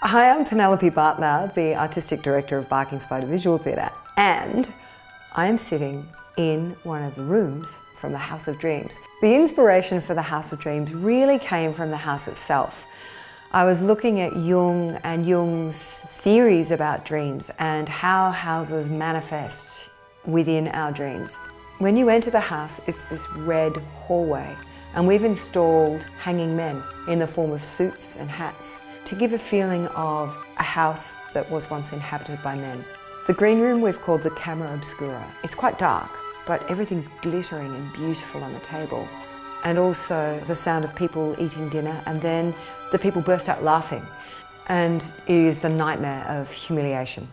Hi, I'm Penelope Bartner, the Artistic Director of Barking Spider Visual Theatre, and I am sitting in one of the rooms from the House of Dreams. The inspiration for the House of Dreams really came from the house itself. I was looking at Jung and Jung's theories about dreams and how houses manifest within our dreams. When you enter the house, it's this red hallway, and we've installed hanging men in the form of suits and hats to give a feeling of a house that was once inhabited by men. The green room we've called the camera obscura. It's quite dark, but everything's glittering and beautiful on the table. And also the sound of people eating dinner, and then the people burst out laughing. And it is the nightmare of humiliation.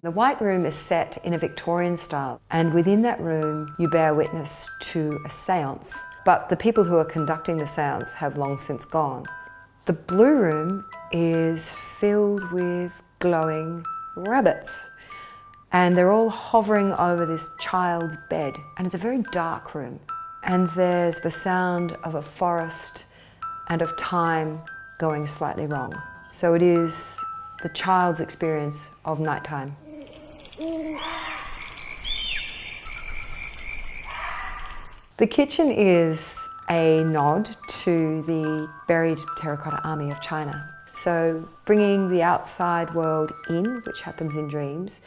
The white room is set in a Victorian style, and within that room you bear witness to a séance, but the people who are conducting the séance have long since gone. The blue room is filled with glowing rabbits, and they're all hovering over this child's bed, and it's a very dark room. And there's the sound of a forest and of time going slightly wrong. So it is the child's experience of nighttime. The kitchen is a nod to the buried terracotta army of China. So bringing the outside world in, which happens in dreams,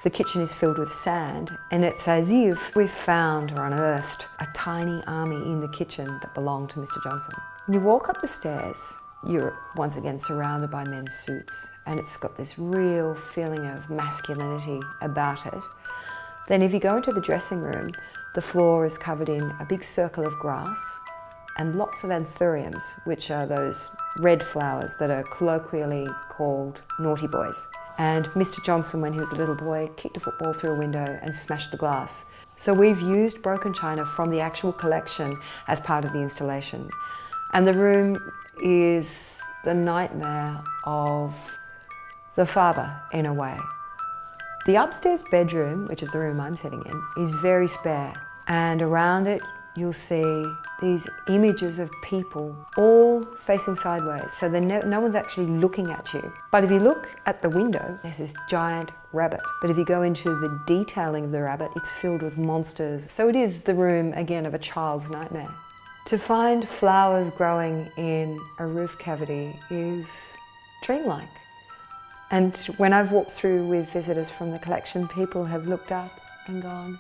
the kitchen is filled with sand, and it's as if we've found or unearthed a tiny army in the kitchen that belonged to Mr. Johnston. When you walk up the stairs, you're once again surrounded by men's suits, and it's got this real feeling of masculinity about it. Then if you go into the dressing room, the floor is covered in a big circle of grass and lots of anthuriums, which are those red flowers that are colloquially called naughty boys. And Mr. Johnston, when he was a little boy, kicked a football through a window and smashed the glass. So we've used broken china from the actual collection as part of the installation. And the room is the nightmare of the father, in a way. The upstairs bedroom, which is the room I'm sitting in, is very spare, and around it you'll see these images of people all facing sideways, so no one's actually looking at you. But if you look at the window, there's this giant rabbit. But if you go into the detailing of the rabbit, it's filled with monsters. So it is the room, again, of a child's nightmare. To find flowers growing in a roof cavity is dreamlike. And when I've walked through with visitors from the collection, people have looked up and gone,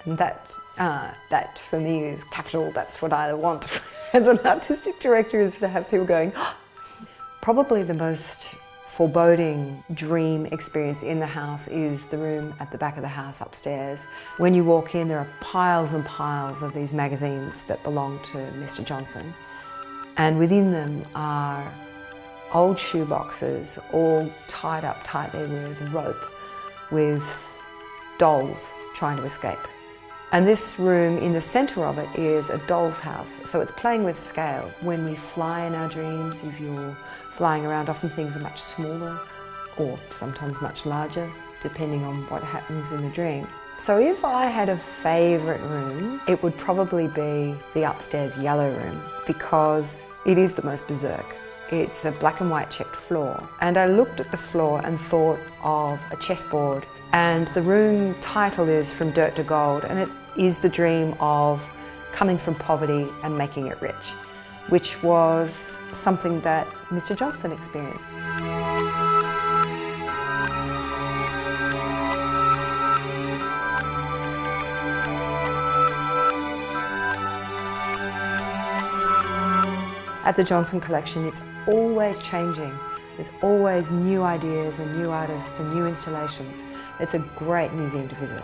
and that for me is capital. That's what I want as an artistic director, is to have people going. Probably the most foreboding dream experience in the house is the room at the back of the house upstairs. When you walk in, there are piles and piles of these magazines that belong to Mr. Johnston, and within them are old shoe boxes all tied up tightly with rope, with dolls trying to escape. And this room in the centre of it is a doll's house, so it's playing with scale. When we fly in our dreams, if you're flying around, often things are much smaller or sometimes much larger, depending on what happens in the dream. So if I had a favourite room, it would probably be the upstairs yellow room, because it is the most berserk. It's a black and white checked floor, and I looked at the floor and thought of a chessboard. And the room title is From Dirt to Gold, and it is the dream of coming from poverty and making it rich, which was something that Mr. Johnston experienced. At the Johnston Collection, it's always changing. There's always new ideas and new artists and new installations. It's a great museum to visit.